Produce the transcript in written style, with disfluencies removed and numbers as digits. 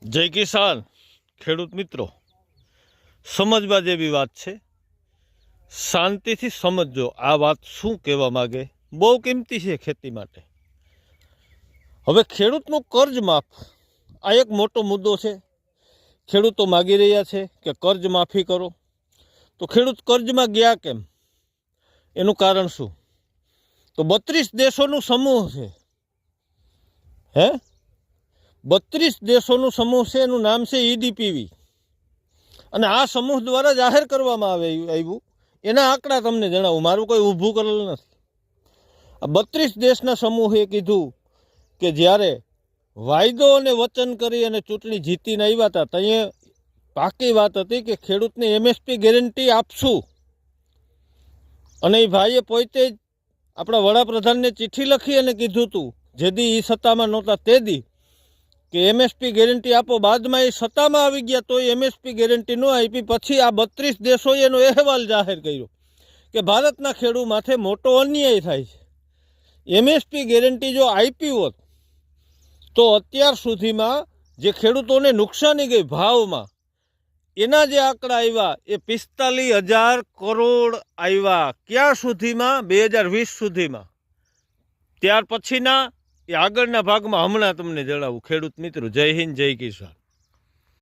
જય કિસાન ખેડૂત મિત્રો, સમજવા જેવી વાત છે. શાંતિથી સમજજો આ વાત શું કહેવા માગે. બહુ કિંમતી છે ખેતી માટે. હવે ખેડૂતનું કર્જ માફ, આ એક મોટો મુદ્દો છે. ખેડૂતો માગી રહ્યા છે કે કર્જ માફી કરો. તો ખેડૂત કર્જમાં ગયા કેમ, એનું કારણ શું? તો 32 દેશોનું સમૂહ છે. 32 દેશોનું સમૂહ છે. એનું નામ છે EDPV. અને આ સમૂહ દ્વારા જાહેર કરવામાં આવ્યું. એના આંકડા તમને જણાવું, મારું કોઈ ઊભું કરેલું નથી. આ 32 દેશના સમૂહે કીધું કે જ્યારે વાયદો અને વચન કરી અને ચૂંટણી જીતીને આવ્યા હતા, ત્યાં પાકી વાત હતી કે ખેડૂતને MSP ગેરંટી આપશું. અને એ ભાઈએ પોતે જ આપણા વડાપ્રધાનને ચિઠ્ઠી લખી અને કીધું હતું, જેદી એ સત્તામાં નહોતા તેદી, કે MSP ગેરંટી આપો. બાદમાં એ સત્તામાં આવી ગયા તો MSP ગેરંટી ન આપી. પછી આ 32 દેશોએ એનો અહેવાલ જાહેર કર્યો કે ભારતના ખેડૂત માથે મોટો અન્યાય થાય છે. MSP ગેરંટી જો આપી હોત તો અત્યાર સુધીમાં જે ખેડૂતોને નુકસાની ગઈ ભાવમાં, એના જે આંકડા આવ્યા એ 45,000 કરોડ આવ્યા. ક્યાં સુધીમાં? 2020 સુધીમાં. ત્યાર પછીના એ આગળના ભાગમાં હમણાં તમને જણાવું ખેડૂત મિત્રો. જય હિન્દ, જય કિસાન.